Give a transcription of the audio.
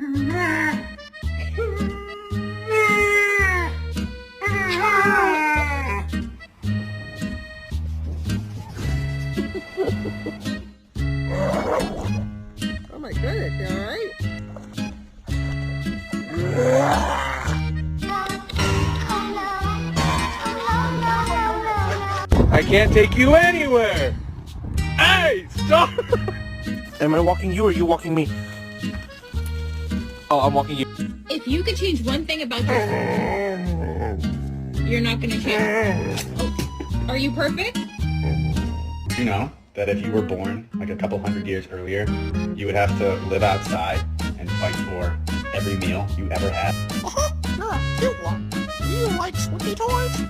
Oh my goodness, you alright? I can't take you anywhere! Hey, stop! Am I walking you or are you walking me? Oh, I'm walking you. If you could change one thing about yourself, you're not gonna change. Oh, are you perfect? You know that if you were born like a couple hundred years earlier, you would have to live outside and fight for every meal you ever had. You like squeaky toys?